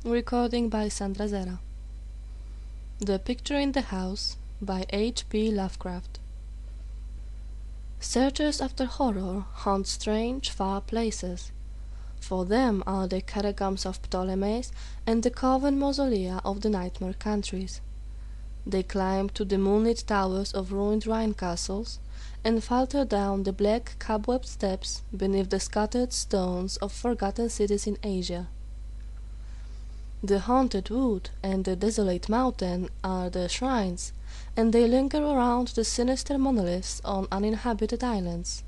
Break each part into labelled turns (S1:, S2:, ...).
S1: Recording by Sandra Zera. The Picture in the House by H.P. Lovecraft. Searchers after horror haunt strange, far places. For them are the catacombs of Ptolemies and the carven mausolea of the nightmare countries. They climb to the moonlit towers of ruined Rhine castles, and falter down the black cobwebbed steps beneath the scattered stones of forgotten cities in Asia. The haunted wood and the desolate mountain are their shrines, and they linger around the sinister monoliths on uninhabited islands.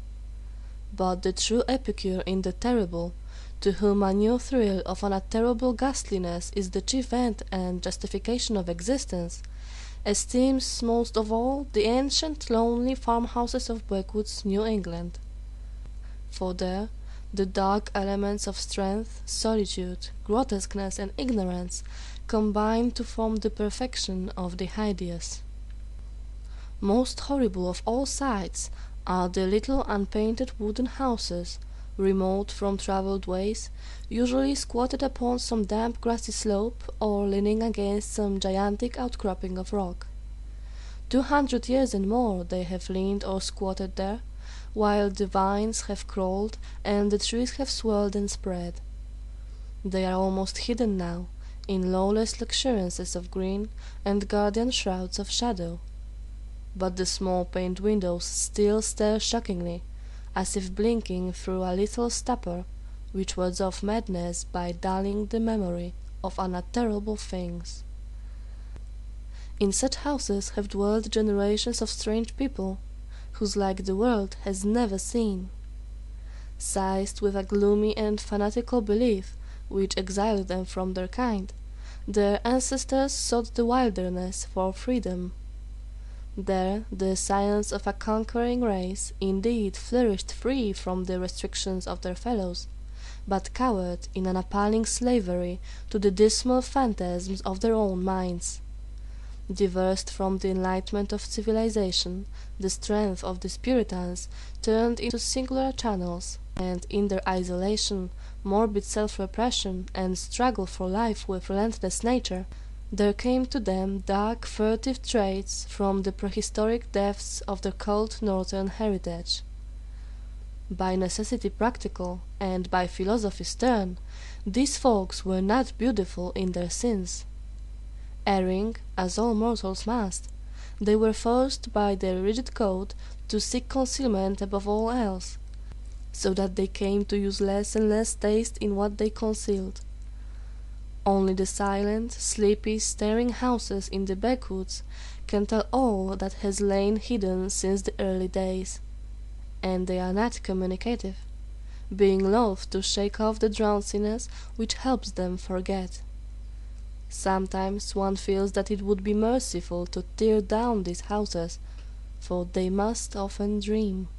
S1: But the true epicure in the terrible, to whom a new thrill of an unutterable ghastliness is the chief end and justification of existence, esteems most of all the ancient lonely farmhouses of backwoods New England. For there the dark elements of strength, solitude, grotesqueness, and ignorance combine to form the perfection of the hideous. Most horrible of all sights are the little unpainted wooden houses, remote from travelled ways, usually squatted upon some damp grassy slope or leaning against some gigantic outcropping of rock. 200 years and more they have leaned or squatted there, while the vines have crawled and the trees have swelled and spread. They are almost hidden now, in lawless luxuriances of green and guardian shrouds of shadow. But the small paned windows still stare shockingly, as if blinking through a little stupor which wards off madness by dulling the memory of unutterable things. In such houses have dwelt generations of strange people, whose like the world has never seen. Seized with a gloomy and fanatical belief which exiled them from their kind, their ancestors sought the wilderness for freedom. There the science of a conquering race indeed flourished free from the restrictions of their fellows, but cowered in an appalling slavery to the dismal phantasms of their own minds. Divorced from the enlightenment of civilization, the strength of the Puritans turned into singular channels, and in their isolation, morbid self-repression, and struggle for life with relentless nature, there came to them dark, furtive traits from the prehistoric depths of their cold northern heritage. By necessity practical, and by philosophy stern, these folks were not beautiful in their sins. Erring, as all mortals must, they were forced by their rigid code to seek concealment above all else, so that they came to use less and less taste in what they concealed. Only the silent, sleepy, staring houses in the backwoods can tell all that has lain hidden since the early days, and they are not communicative, being loath to shake off the drowsiness which helps them forget. Sometimes one feels that it would be merciful to tear down these houses, for they must often dream.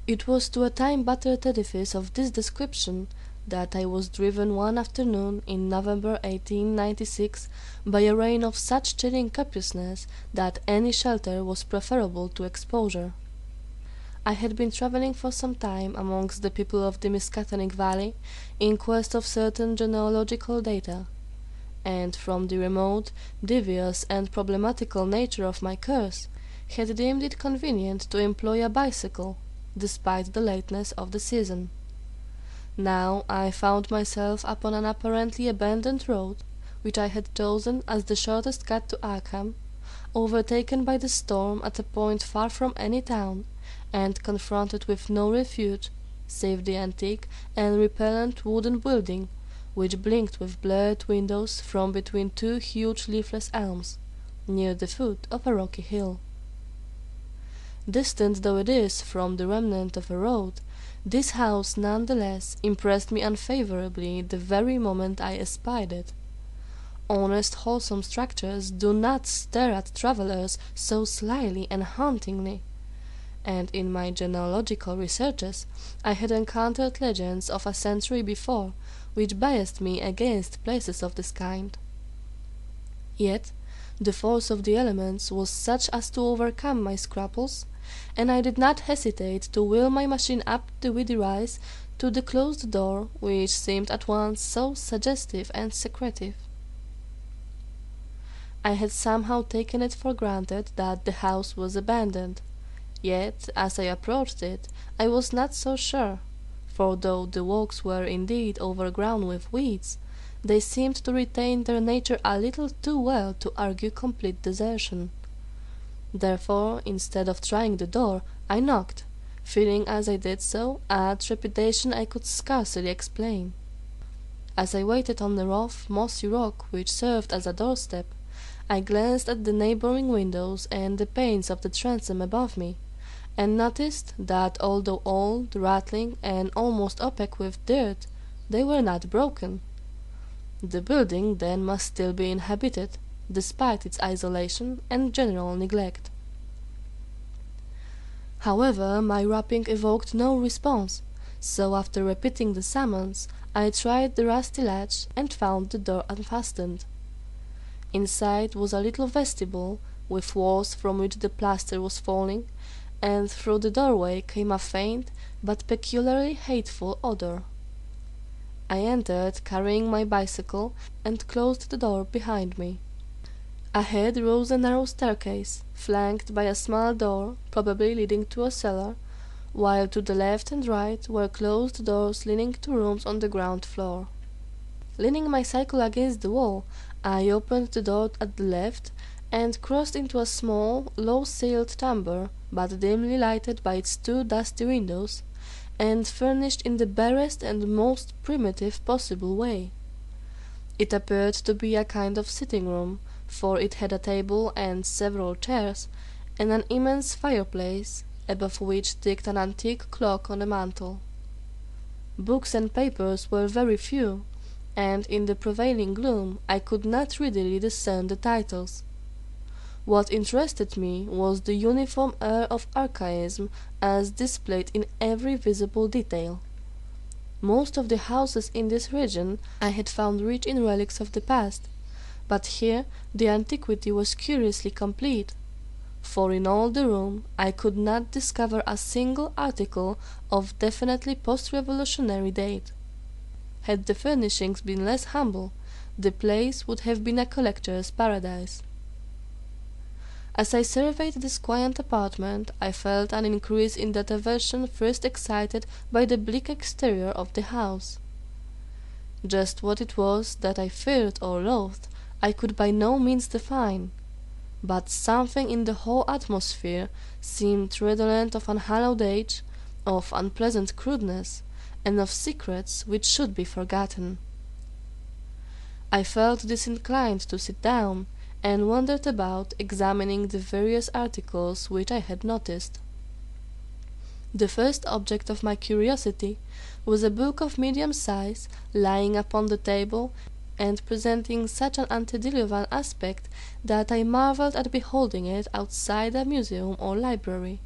S1: It was to a time-battered edifice of this description that I was driven one afternoon in November 1896 by a rain of such chilling copiousness that any shelter was preferable to exposure. I had been travelling for some time amongst the people of the Miskatonic Valley in quest of certain genealogical data, and from the remote, devious, and problematical nature of my course, had deemed it convenient to employ a bicycle, despite the lateness of the season. Now I found myself upon an apparently abandoned road, which I had chosen as the shortest cut to Arkham, overtaken by the storm at a point far from any town, and confronted with no refuge save the antique and repellent wooden building which blinked with blurred windows from between two huge leafless elms, near the foot of a rocky hill. Distant though it is from the remnant of a road, this house none the less impressed me unfavourably the very moment I espied it. Honest, wholesome structures do not stare at travellers so slyly and hauntingly, and in my genealogical researches I had encountered legends of a century before which biased me against places of this kind. Yet the force of the elements was such as to overcome my scruples, and I did not hesitate to wheel my machine up the weedy rise to to the closed door, which seemed at once so suggestive and secretive. I had somehow taken it for granted that the house was abandoned, yet as I approached it I was not so sure, for though the walks were indeed overgrown with weeds, they seemed to retain their nature a little too well to argue complete desertion. Therefore, instead of trying the door, I knocked, feeling as I did so a trepidation I could scarcely explain. As I waited on the rough, mossy rock which served as a doorstep, I glanced at the neighboring windows and the panes of the transom above me, and noticed that although old, rattling, and almost opaque with dirt, they were not broken. The building then must still be inhabited, despite its isolation and general neglect. However, my rapping evoked no response, so after repeating the summons, I tried the rusty latch and found the door unfastened. Inside was a little vestibule, with walls from which the plaster was falling, and through the doorway came a faint but peculiarly hateful odor. I entered, carrying my bicycle, and closed the door behind me. Ahead rose a narrow staircase, flanked by a small door, probably leading to a cellar, while to the left and right were closed doors leading to rooms on the ground floor. Leaning my cycle against the wall, I opened the door at the left and crossed into a small, low-ceiled chamber, but dimly lighted by its two dusty windows, and furnished in the barest and most primitive possible way. It appeared to be a kind of sitting-room, for it had a table and several chairs, and an immense fireplace, above which ticked an antique clock on the mantel. Books and papers were very few, and in the prevailing gloom I could not readily discern the titles. What interested me was the uniform air of archaism as displayed in every visible detail. Most of the houses in this region I had found rich in relics of the past, but here the antiquity was curiously complete, for in all the room I could not discover a single article of definitely post-revolutionary date. Had the furnishings been less humble, the place would have been a collector's paradise. As I surveyed this quiet apartment, I felt an increase in that aversion first excited by the bleak exterior of the house. Just what it was that I feared or loathed, I could by no means define, but something in the whole atmosphere seemed redolent of unhallowed age, of unpleasant crudeness, and of secrets which should be forgotten. I felt disinclined to sit down, and wandered about, examining the various articles which I had noticed. The first object of my curiosity was a book of medium size, lying upon the table, and presenting such an antediluvian aspect that I marvelled at beholding it outside a museum or library.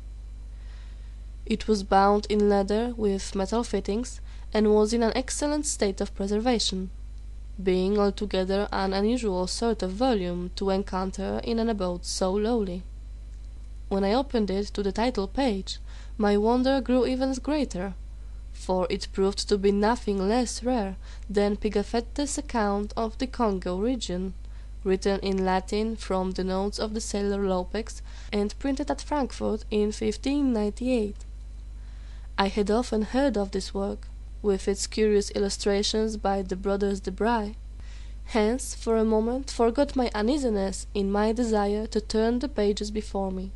S1: It was bound in leather with metal fittings, and was in an excellent state of preservation, being altogether an unusual sort of volume to encounter in an abode so lowly. When I opened it to the title page, my wonder grew even greater, for it proved to be nothing less rare than Pigafette's account of the Congo region, written in Latin from the notes of the sailor Lopex, and printed at Frankfurt in 1598. I had often heard of this work, with its curious illustrations by the brothers de Bry, hence for a moment forgot my uneasiness in my desire to turn the pages before me.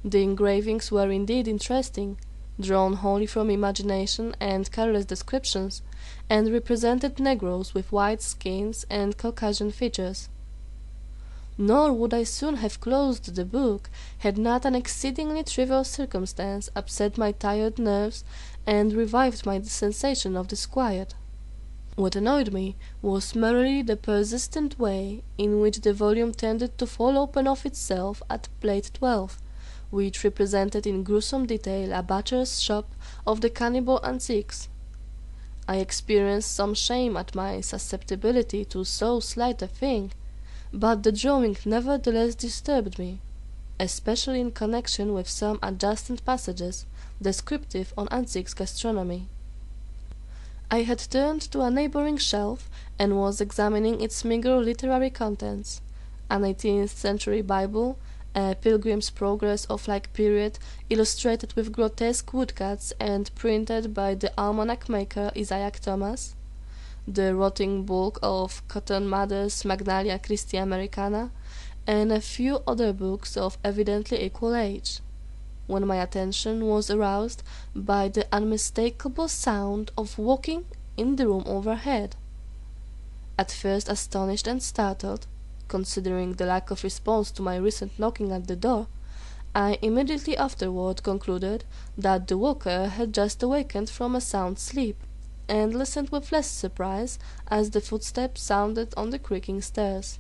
S1: The engravings were indeed interesting, drawn wholly from imagination and careless descriptions, and represented Negroes with white skins and Caucasian features. Nor would I soon have closed the book had not an exceedingly trivial circumstance upset my tired nerves and revived my sensation of disquiet. What annoyed me was merely the persistent way in which the volume tended to fall open of itself at plate 12, which represented in gruesome detail a butcher's shop of the cannibal antiques. I experienced some shame at my susceptibility to so slight a thing, but the drawing nevertheless disturbed me, especially in connection with some adjacent passages descriptive on antiques gastronomy. I had turned to a neighboring shelf and was examining its meager literary contents: an 18th century Bible, a Pilgrim's Progress of like period, illustrated with grotesque woodcuts and printed by the almanac maker Isaiah Thomas, the rotting bulk of Cotton Mather's Magnalia Christi Americana, and a few other books of evidently equal age, when my attention was aroused by the unmistakable sound of walking in the room overhead. At first astonished and startled, considering the lack of response to my recent knocking at the door, I immediately afterward concluded that the walker had just awakened from a sound sleep, and listened with less surprise as the footsteps sounded on the creaking stairs.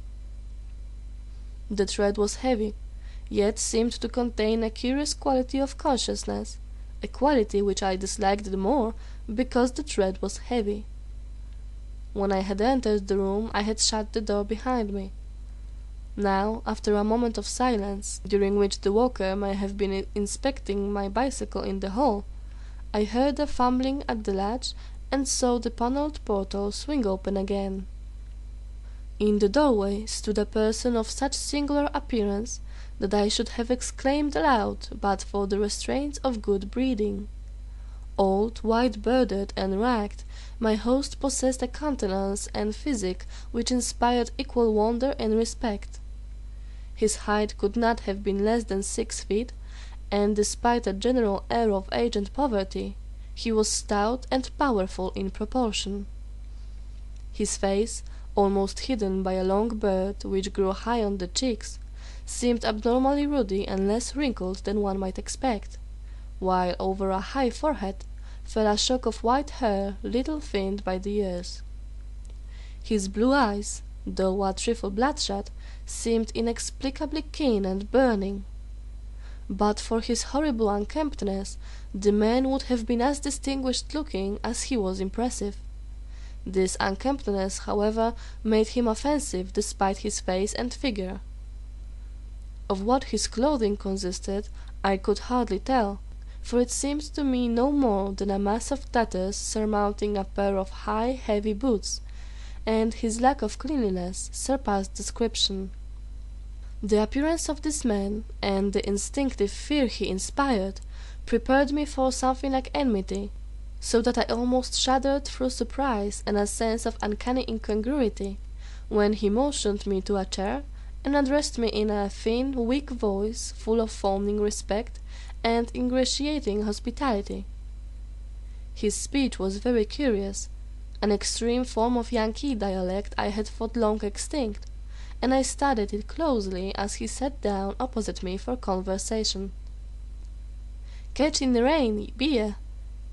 S1: The tread was heavy, yet seemed to contain a curious quality of consciousness, a quality which I disliked the more because the tread was heavy. When I had entered the room I had shut the door behind me. Now, after a moment of silence, during which the walker may have been inspecting my bicycle in the hall, I heard a fumbling at the latch and saw the panelled portal swing open again. In the doorway stood a person of such singular appearance that I should have exclaimed aloud but for the restraints of good breeding. Old, white-bearded, and ragged, my host possessed a countenance and physique which inspired equal wonder and respect. His height could not have been less than 6 feet, and despite a general air of age and poverty, he was stout and powerful in proportion. His face, almost hidden by a long beard which grew high on the cheeks, seemed abnormally ruddy and less wrinkled than one might expect, while over a high forehead fell a shock of white hair little thinned by the years. His blue eyes, though a trifle bloodshot, seemed inexplicably keen and burning. But for his horrible unkemptness, the man would have been as distinguished-looking as he was impressive. This unkemptness, however, made him offensive despite his face and figure. Of what his clothing consisted I could hardly tell, for it seemed to me no more than a mass of tatters surmounting a pair of high, heavy boots, and his lack of cleanliness surpassed description. The appearance of this man, and the instinctive fear he inspired, prepared me for something like enmity, so that I almost shuddered through surprise and a sense of uncanny incongruity, when he motioned me to a chair and addressed me in a thin, weak voice full of fawning respect and ingratiating hospitality. His speech was very curious, an extreme form of Yankee dialect I had thought long extinct, and I studied it closely as he sat down opposite me for conversation. "Catchin' the rain, be ye?"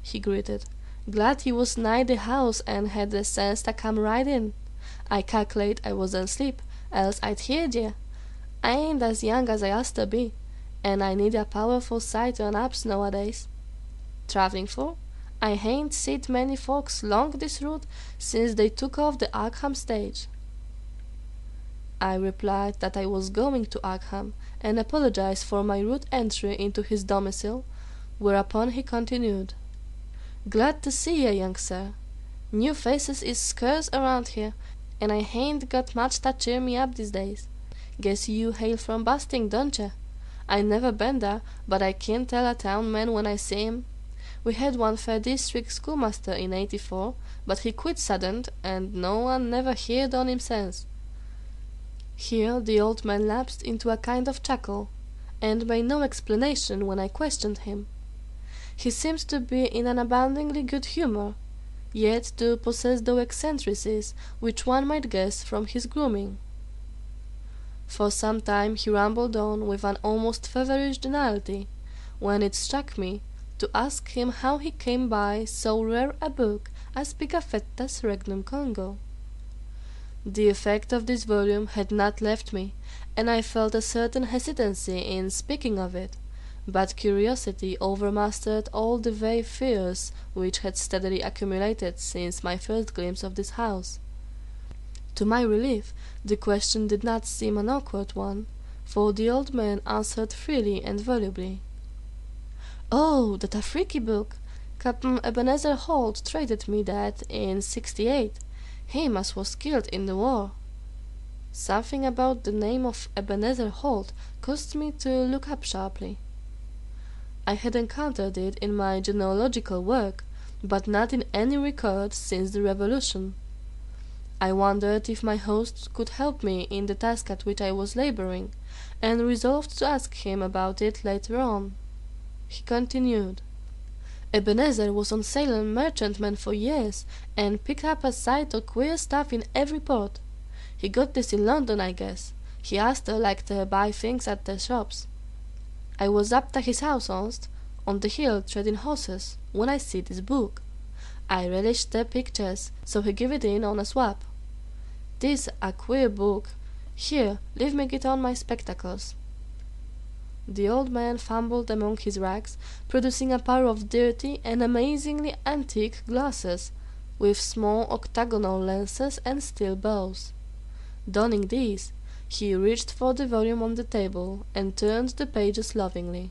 S1: he greeted. "Glad ye was nigh the house and had the sense to come right in. I calc'late I was asleep, else I'd heerd ye. I ain't as young as I used to be, and I need a powerful sight o' naps nowadays. Travelling for? I hain't seed many folks long this route since they took off the Arkham stage." I replied that I was going to Arkham, and apologized for my rude entry into his domicile, whereupon he continued, "Glad to see ye, young sir. New faces is scarce around here, and I hain't got much to cheer me up these days. Guess you hail from Boston, don't ye? I never been there, but I kin tell a town man when I see him. We had one fair district schoolmaster in '84, but he quit sudden, and no one never heerd on him since." Here the old man lapsed into a kind of chuckle, and made no explanation when I questioned him. He seemed to be in an aboundingly good humour, yet to possess those eccentricities which one might guess from his grooming. For some time he rambled on with an almost feverish geniality, when it struck me to ask him how he came by so rare a book as Pigafetta's Regnum Congo. The effect of this volume had not left me, and I felt a certain hesitancy in speaking of it, but curiosity overmastered all the vague fears which had steadily accumulated since my first glimpse of this house. To my relief, the question did not seem an awkward one, for the old man answered freely and volubly. "Oh, that a freaky book! Captain Ebenezer Holt traded me that in '68, him as was killed in the war. Something about the name of Ebenezer Holt caused me to look up sharply. I had encountered it in my genealogical work, but not in any record since the Revolution. I wondered if my host could help me in the task at which I was laboring, and resolved to ask him about it later on. He continued. Ebenezer was on Salem merchantman for years, and picked up a sight of queer stuff in every port. He got this in London, I guess. He asked her like to buy things at the shops. I was up to his house onst, on the hill trading horses, when I see this book. I relished the pictures, so he give it in on a swap. This a queer book. Here, leave me get on my spectacles. The old man fumbled among his rags, producing a pair of dirty and amazingly antique glasses, with small octagonal lenses and steel bows. Donning these, he reached for the volume on the table and turned the pages lovingly.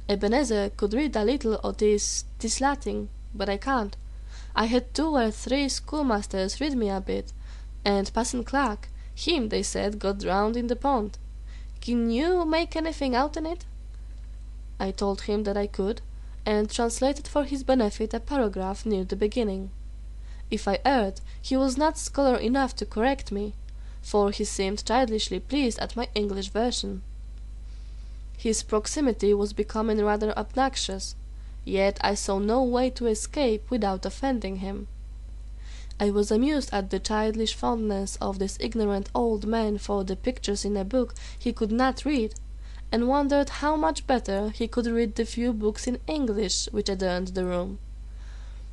S1: Ebenezer could read a little of this Latin, but I can't. I had 2 or 3 schoolmasters read me a bit, and Parson Clark, him, they said, got drowned in the pond. Can you make anything out in it? I told him that I could, and translated for his benefit a paragraph near the beginning. If I erred, he was not scholar enough to correct me, for he seemed childishly pleased at my English version. His proximity was becoming rather obnoxious, yet I saw no way to escape without offending him. I was amused at the childish fondness of this ignorant old man for the pictures in a book he could not read, and wondered how much better he could read the few books in English which adorned the room.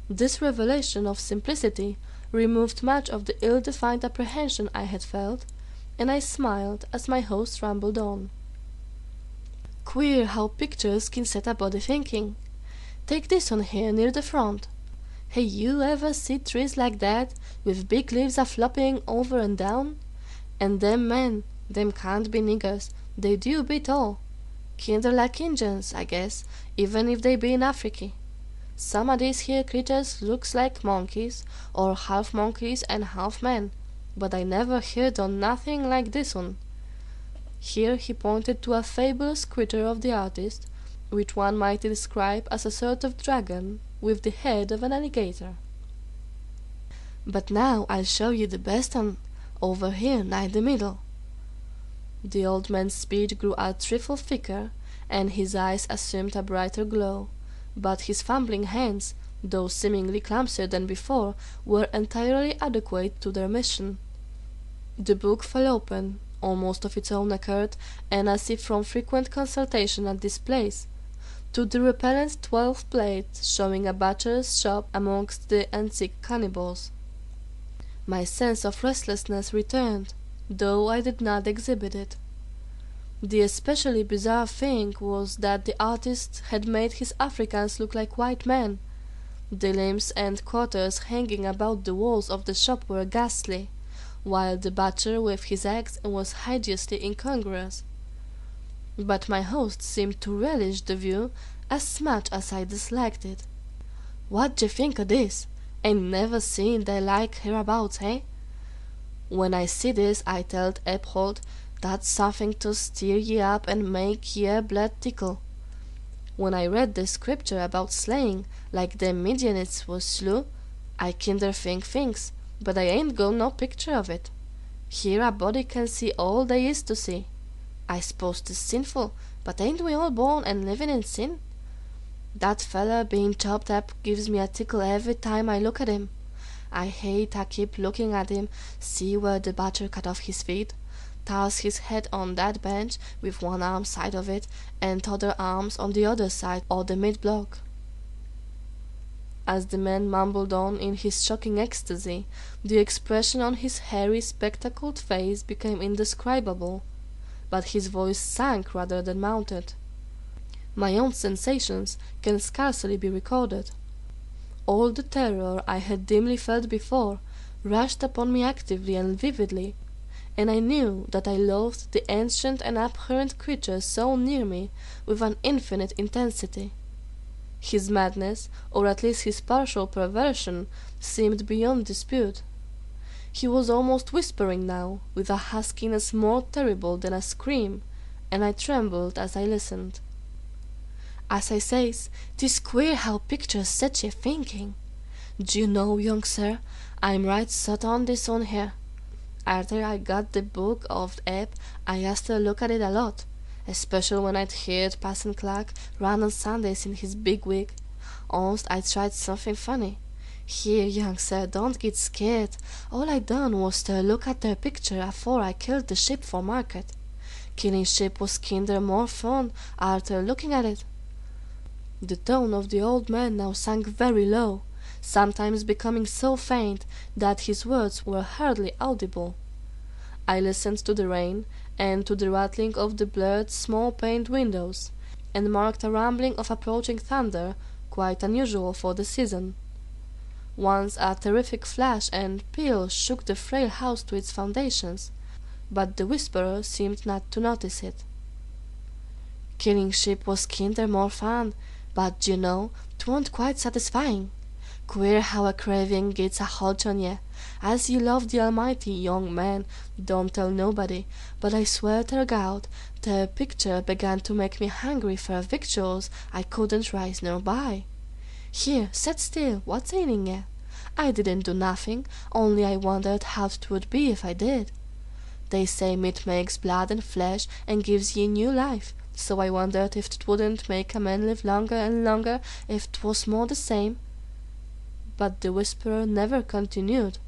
S1: This revelation of simplicity removed much of the ill-defined apprehension I had felt, and I smiled as my host rambled on. Queer how pictures can set a body thinking. Take this one here near the front. Hey, you ever see trees like that, with big leaves a-flopping over and down? And them men, them can't be niggers, they do beat all. Kinder like Injuns, I guess, even if they be in Africa. Some of these here creatures looks like monkeys, or half monkeys and half men, but I never heard on nothing like this one. Here he pointed to a fabulous creature of the artist, which one might describe as a sort of dragon with the head of an alligator. But now I'll show you the best one, over here nigh the middle. The old man's speech grew a trifle thicker, and his eyes assumed a brighter glow, but his fumbling hands, though seemingly clumsier than before, were entirely adequate to their mission. The book fell open, almost of its own accord, and as if from frequent consultation at this place, to the repellent 12th plate showing a butcher's shop amongst the antique cannibals. My sense of restlessness returned, though I did not exhibit it. The especially bizarre thing was that the artist had made his Africans look like white men. The limbs and quarters hanging about the walls of the shop were ghastly, while the butcher with his axe was hideously incongruous. But my host seemed to relish the view as much as I disliked it. "What d'ye think o' this? Ain't never seen the like hereabouts, eh? When I see this, I telled Ephold that's something to stir ye up and make yer blood tickle. When I read the scripture about slaying, like the Midianites was slew, I kinder think things, but I ain't got no picture of it. Here a body can see all there is to see. I s'pose 'tis sinful, but ain't we all born and living in sin? That feller being chopped up gives me a tickle every time I look at him. I hate I keep looking at him, see where the butcher cut off his feet, toss his head on that bench with one arm side of it, and t'other arms on the other side o' the mid-block." As the man mumbled on in his shocking ecstasy, the expression on his hairy, spectacled face became indescribable, but his voice sank rather than mounted. My own sensations can scarcely be recorded. All the terror I had dimly felt before rushed upon me actively and vividly, and I knew that I loathed the ancient and abhorrent creature so near me with an infinite intensity. His madness, or at least his partial perversion, seemed beyond dispute. He was almost whispering now, with a huskiness more terrible than a scream, and I trembled as I listened. "As I says, 'tis queer how pictures set ye thinking. D'you know, young sir, I'm right sot on this one here. Arter I got the book of Eb, I used to look at it a lot, especially when I'd heard Passon Clark run on Sundays in his big wig. Once I tried something funny. Here, young sir, don't get scared. All I done was to look at their picture afore I killed the sheep for market. Killing sheep was kinder more fun arter looking at it." The tone of the old man now sank very low, sometimes becoming so faint that his words were hardly audible. I listened to the rain, and to the rattling of the blurred small-paned windows, and marked a rumbling of approaching thunder, quite unusual for the season. Once a terrific flash and peal shook the frail house to its foundations, but the whisperer seemed not to notice it. "Killing sheep was kinder more fun, but, d'you know, 'twa'n't quite satisfying. Queer how a craving gets a hold on ye. As ye love the Almighty, young man, don't tell nobody, but I swear ter God, the picture began to make me hungry for victuals I couldn't rise nor buy. Here, set still, what's ailing ye? I didn't do nothing, only I wondered how 'twould be if I did. They say meat makes blood and flesh and gives ye new life, so I wondered if 'twouldn't make a man live longer and longer if 'twas more the same." But the whisperer never continued.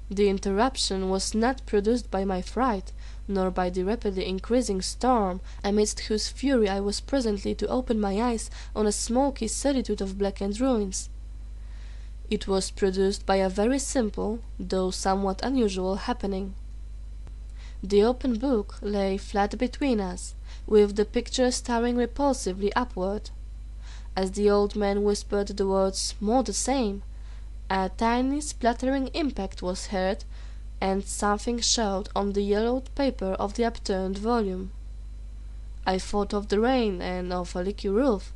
S1: The interruption was not produced by my fright, nor by the rapidly increasing storm, amidst whose fury I was presently to open my eyes on a smoky solitude of blackened ruins. It was produced by a very simple, though somewhat unusual, happening. The open book lay flat between us, with the picture staring repulsively upward. As the old man whispered the words "more the same," a tiny splattering impact was heard, and something showed on the yellowed paper of the upturned volume. I thought of the rain and of a leaky roof,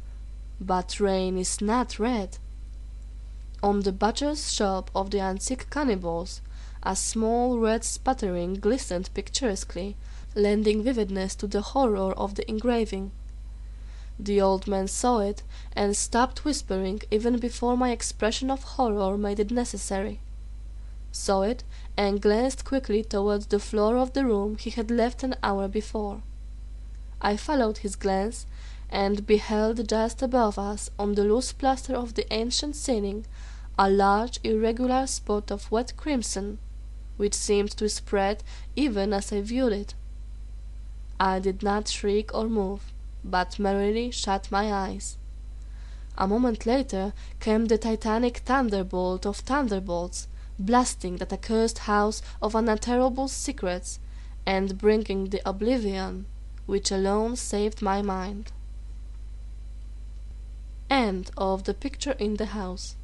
S1: but rain is not red. On the butcher's shop of the antique cannibals, a small red sputtering glistened picturesquely, lending vividness to the horror of the engraving. The old man saw it, and stopped whispering even before my expression of horror made it necessary. Saw it, and glanced quickly towards the floor of the room he had left an hour before. I followed his glance, and beheld just above us, on the loose plaster of the ancient ceiling, a large irregular spot of wet crimson, which seemed to spread even as I viewed it. I did not shriek or move, but merrily shut my eyes. A moment later came the titanic thunderbolt of thunderbolts, blasting that accursed house of unutterable secrets, and bringing the oblivion which alone saved my mind. End of The Picture in the House.